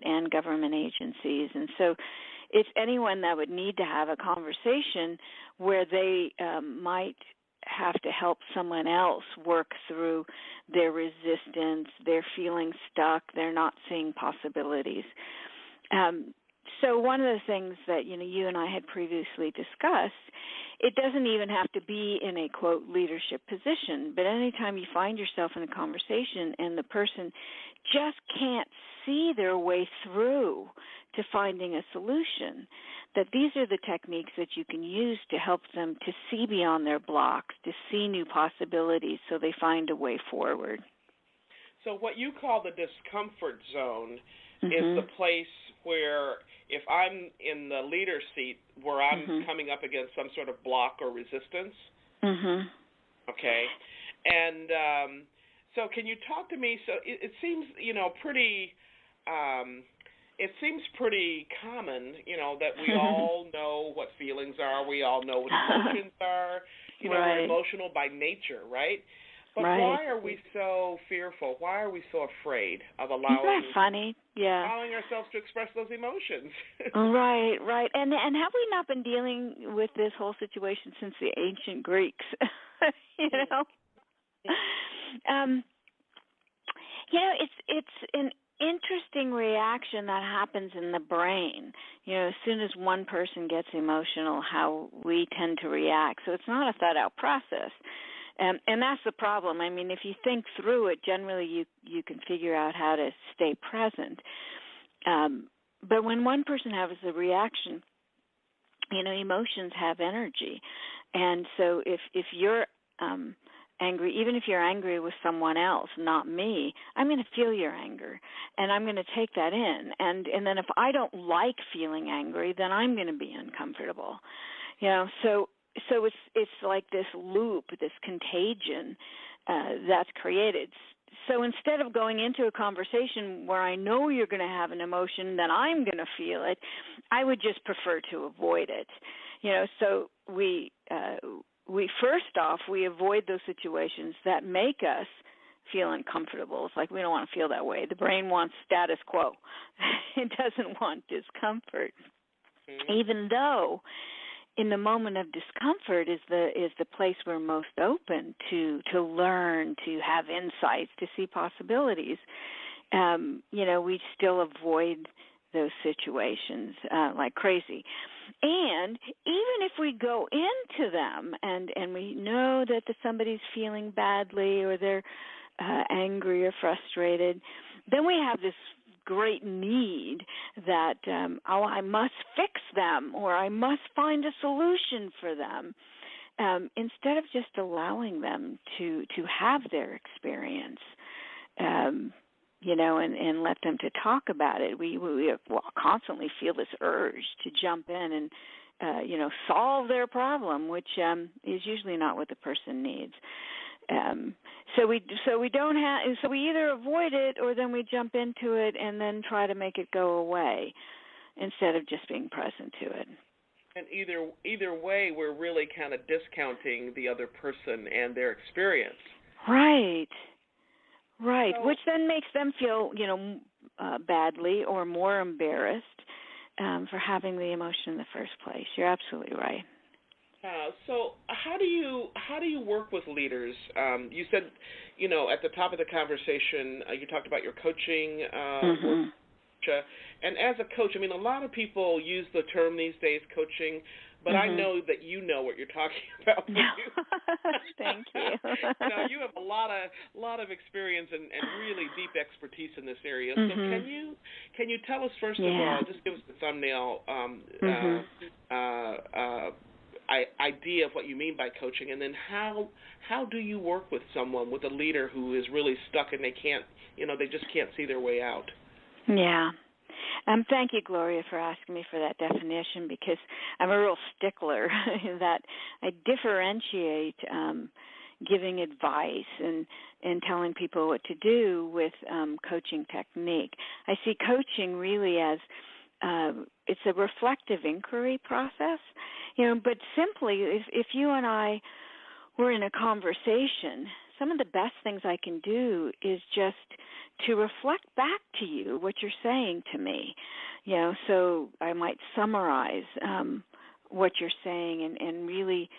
and government agencies. And so it's anyone that would need to have a conversation where they might have to help someone else work through their resistance, they're feeling stuck, they're not seeing possibilities. So one of the things that, you and I had previously discussed, it doesn't even have to be in a, quote, leadership position, but anytime you find yourself in a conversation and the person just can't see their way through to finding a solution, that these are the techniques that you can use to help them to see beyond their blocks, to see new possibilities so they find a way forward. So what you call the discomfort zone is the place where if I'm in the leader seat where I'm coming up against some sort of block or resistance. Okay. And so can you talk to me? So it seems, pretty it seems pretty common, that we all know what feelings are. We all know what emotions are. We're emotional by nature, right? But why are we so fearful? Why are we so afraid of allowing ourselves to express those emotions? Right. And have we not been dealing with this whole situation since the ancient Greeks? It's an interesting reaction that happens in the brain. As soon as one person gets emotional, how we tend to react. So it's not a thought-out process. And that's the problem. I mean, if you think through it, generally you can figure out how to stay present. But when one person has a reaction, emotions have energy. And so if you're angry, even if you're angry with someone else, not me, I'm going to feel your anger, and I'm going to take that in. And then if I don't like feeling angry, then I'm going to be uncomfortable. So it's like this loop, this contagion that's created. So instead of going into a conversation where I know you're going to have an emotion, then I'm going to feel it, I would just prefer to avoid it. So we first off, we avoid those situations that make us feel uncomfortable. It's like we don't want to feel that way. The brain wants status quo. It doesn't want discomfort, even though in the moment of discomfort is the place we're most open to learn, to have insights, to see possibilities. We still avoid those situations like crazy. And even if we go into them and we know that somebody's feeling badly or they're angry or frustrated, then we have this great need that, I must fix them or I must find a solution for them, instead of just allowing them to have their experience, and let them to talk about it. We constantly feel this urge to jump in and, solve their problem, which is usually not what the person needs. So we either avoid it or then we jump into it and then try to make it go away instead of just being present to it. And either way, we're really kind of discounting the other person and their experience. Right. So, which then makes them feel, badly or more embarrassed for having the emotion in the first place. You're absolutely right. So how do you work with leaders? You said, at the top of the conversation, you talked about your coaching work. And as a coach, a lot of people use the term these days, coaching, but I know that you know what you're talking about. Thank you. You have a lot of experience and really deep expertise in this area. So can you tell us first of all, just give us the thumbnail idea of what you mean by coaching, and then how do you work with someone, with a leader who is really stuck and they can't, they just can't see their way out? Yeah. Thank you, Gloria, for asking me for that definition, because I'm a real stickler that I differentiate giving advice and telling people what to do with coaching technique. I see coaching really as it's a reflective inquiry process, but simply if you and I were in a conversation, some of the best things I can do is just to reflect back to you what you're saying to me. So I might summarize what you're saying and really,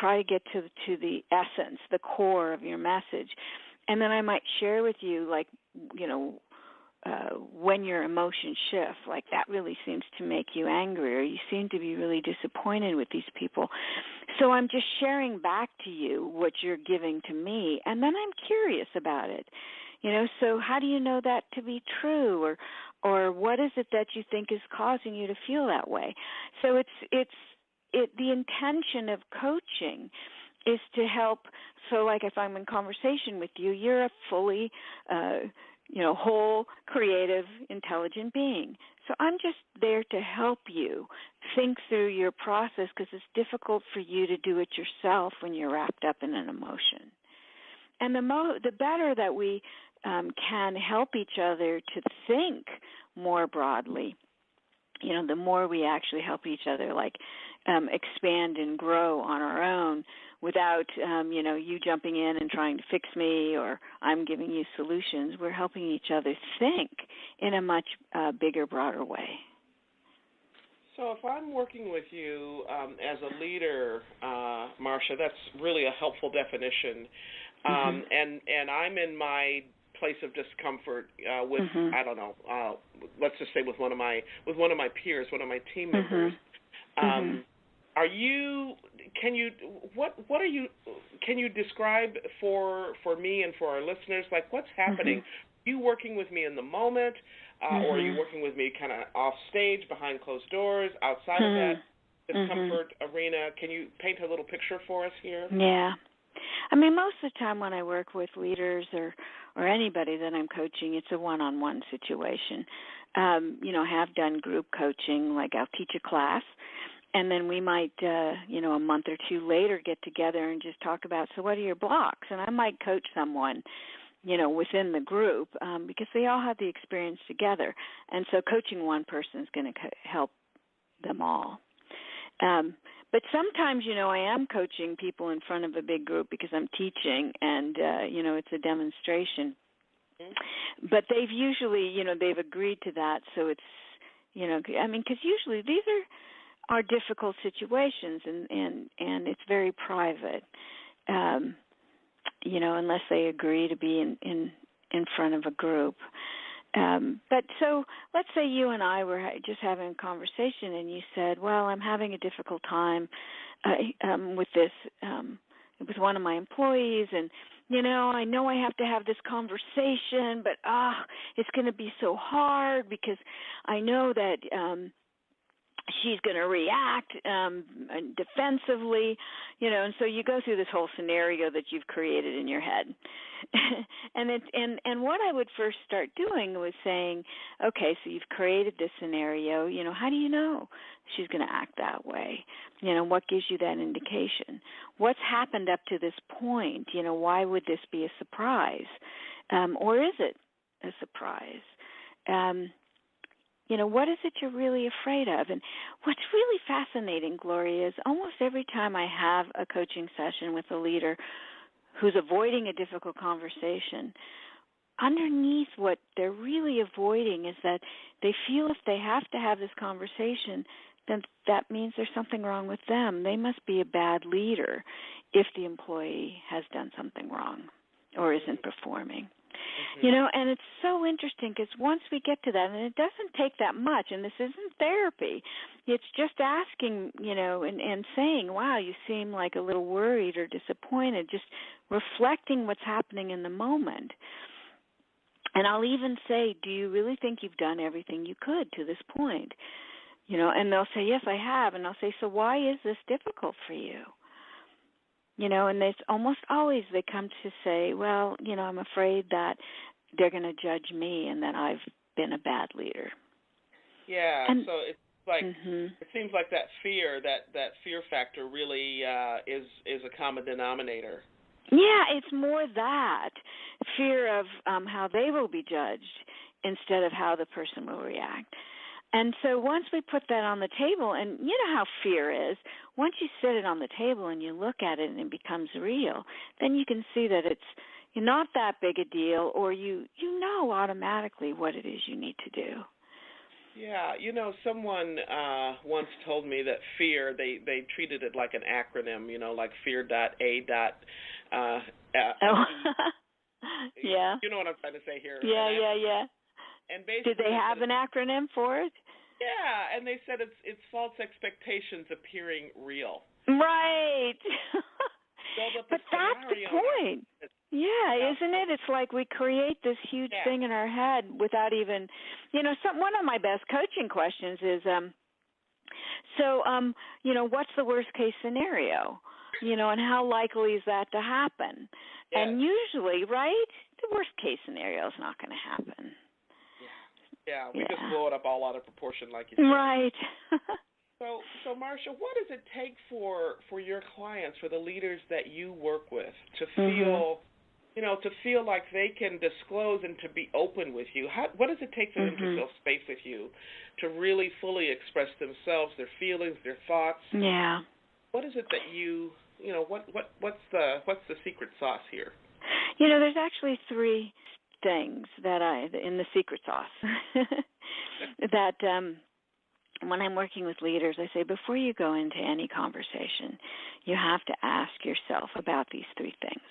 try to get to the essence, the core of your message. And then I might share with you, when your emotions shift, like that really seems to make you angry, or you seem to be really disappointed with these people. So I'm just sharing back to you what you're giving to me, and then I'm curious about it. So how do you know that to be true, or what is it that you think is causing you to feel that way? So it's the intention of coaching is to help. So like if I'm in conversation with you, you're a fully whole, creative, intelligent being. So I'm just there to help you think through your process, because it's difficult for you to do it yourself when you're wrapped up in an emotion. And the better that we can help each other to think more broadly, the more we actually help each other, expand and grow on our own without, you jumping in and trying to fix me, or I'm giving you solutions. We're helping each other think in a much bigger, broader way. So if I'm working with you as a leader, Marcia, that's really a helpful definition. And I'm in my place of discomfort with I don't know, let's just say with one of my peers, one of my team members. Are you? Can you describe for me and for our listeners, what's happening? Are you working with me in the moment, or are you working with me kind of off stage, behind closed doors, outside of that discomfort arena? Can you paint a little picture for us here? Yeah. I mean, most of the time when I work with leaders or anybody that I'm coaching, it's a one-on-one situation. I have done group coaching, like I'll teach a class, and then we might, a month or two later get together and just talk about, so what are your blocks? And I might coach someone, within the group, because they all have the experience together. And so coaching one person is going to help them all. But sometimes, I am coaching people in front of a big group because I'm teaching and, it's a demonstration. But they've usually, they've agreed to that. So it's, because usually these are difficult situations and it's very private, unless they agree to be in front of a group. But so let's say you and I were just having a conversation and you said, well, I'm having a difficult time with this, with one of my employees, and, I know I have to have this conversation, but it's going to be so hard because I know that she's going to react defensively, and so you go through this whole scenario that you've created in your head. And what I would first start doing was saying, okay, so you've created this scenario, how do you know she's going to act that way? What gives you that indication? What's happened up to this point? Why would this be a surprise? Or is it a surprise? What is it you're really afraid of? And what's really fascinating, Gloria, is almost every time I have a coaching session with a leader who's avoiding a difficult conversation, underneath what they're really avoiding is that they feel if they have to have this conversation, then that means there's something wrong with them. They must be a bad leader if the employee has done something wrong or isn't performing. And it's so interesting because once we get to that, and it doesn't take that much, and this isn't therapy, it's just asking, and saying, wow, you seem like a little worried or disappointed, just reflecting what's happening in the moment. And I'll even say, do you really think you've done everything you could to this point? And they'll say, yes, I have. And I'll say, so why is this difficult for you? And it's almost always they come to say, well, I'm afraid that they're going to judge me and that I've been a bad leader. Yeah, and, so it's like it seems like that fear factor really is a common denominator. Yeah, it's more that fear of how they will be judged instead of how the person will react. And so once we put that on the table, and you know how fear is, once you sit it on the table and you look at it and it becomes real, then you can see that it's not that big a deal, or you know automatically what it is you need to do. Yeah, someone once told me that fear, they treated it like an acronym, like fear.a. Oh, yeah. You know what I'm trying to say here. Yeah. And basically, did they have an acronym for it? Yeah, and they said it's false expectations appearing real. Right. So but that's the point. Yeah, isn't it? It's like we create this huge thing in our head without even, one of my best coaching questions is, what's the worst case scenario? And how likely is that to happen? Yes. And usually, right, the worst case scenario is not going to happen. Yeah, we just blow it up all out of proportion, like you said. Right. So Marcia, what does it take for your clients, for the leaders that you work with, to feel, to feel like they can disclose and to be open with you? What does it take for them to feel safe with you, to really fully express themselves, their feelings, their thoughts? Yeah. What is it that you, what's the secret sauce here? There's actually 3 things that in the secret sauce that when I'm working with leaders, I say before you go into any conversation, you have to ask yourself about these 3 things.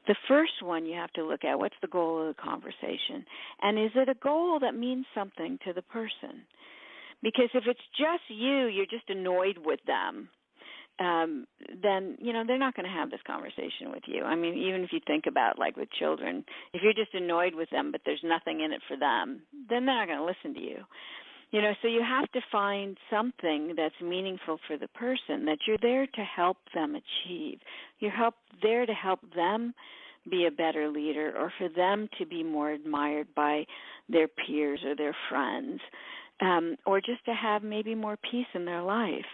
The first one you have to look at, what's the goal of the conversation? And is it a goal that means something to the person? Because if it's just you're just annoyed with them, then, they're not going to have this conversation with you. I mean, even if you think about, like, with children, if you're just annoyed with them but there's nothing in it for them, then they're not going to listen to you. So you have to find something that's meaningful for the person, that you're there to help them achieve. You're there to help them be a better leader, or for them to be more admired by their peers or their friends, or just to have maybe more peace in their life.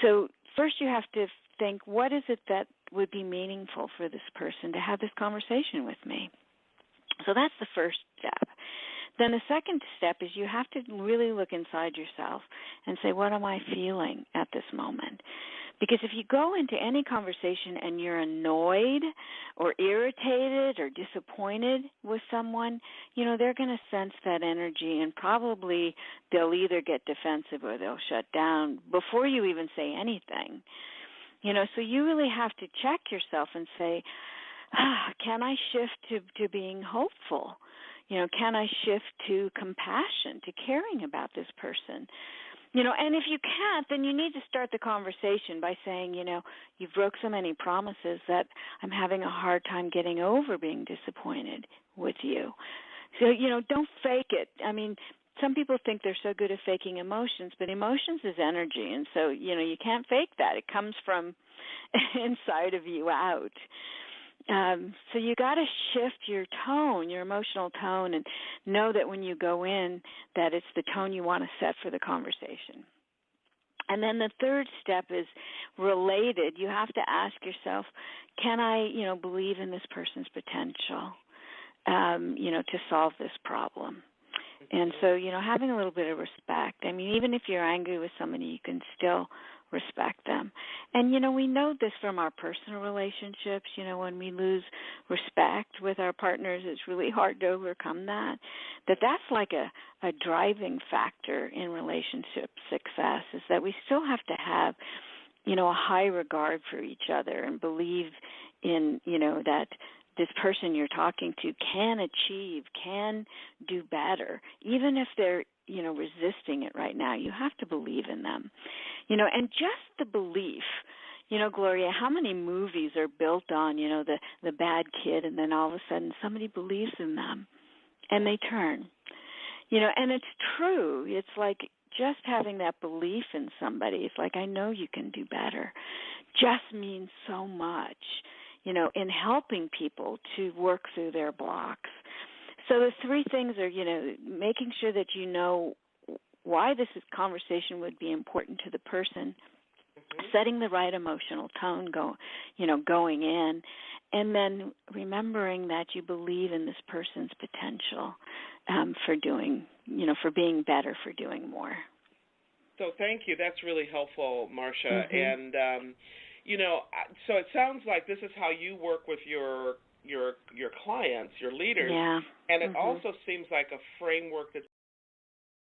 So first you have to think, what is it that would be meaningful for this person to have this conversation with me? So that's the first step. Then the second step is you have to really look inside yourself and say, what am I feeling at this moment? Because if you go into any conversation and you're annoyed or irritated or disappointed with someone, they're going to sense that energy, and probably they'll either get defensive or they'll shut down before you even say anything. So you really have to check yourself and say, can I shift to being hopeful? Can I shift to compassion, to caring about this person? And if you can't, then you need to start the conversation by saying, you've broke so many promises that I'm having a hard time getting over being disappointed with you. So, don't fake it. I mean, some people think they're so good at faking emotions, but emotions is energy. And so, you can't fake that. It comes from inside of you out. So you got to shift your tone, your emotional tone, and know that when you go in, that it's the tone you want to set for the conversation. And then the third step is related. You have to ask yourself, can I, believe in this person's potential, to solve this problem? And so, having a little bit of respect. I mean, even if you're angry with somebody, you can still respect them. And, we know this from our personal relationships. When we lose respect with our partners, it's really hard to overcome that. That's like a driving factor in relationship success, is that we still have to have, a high regard for each other and believe in, that this person you're talking to can achieve, can do better, even if they're, resisting it right now. You have to believe in them, and just the belief, Gloria, how many movies are built on, the bad kid, and then all of a sudden somebody believes in them and they turn, and it's true. It's like just having that belief in somebody. It's like, I know you can do better, just means so much, in helping people to work through their blocks. So the 3 things are, making sure that you know why this conversation would be important to the person, setting the right emotional tone going in, and then remembering that you believe in this person's potential for doing, for being better, for doing more. So thank you. That's really helpful, Marcia. And so it sounds like this is how you work with your clients, your leaders. Yeah. And it also seems like a framework that's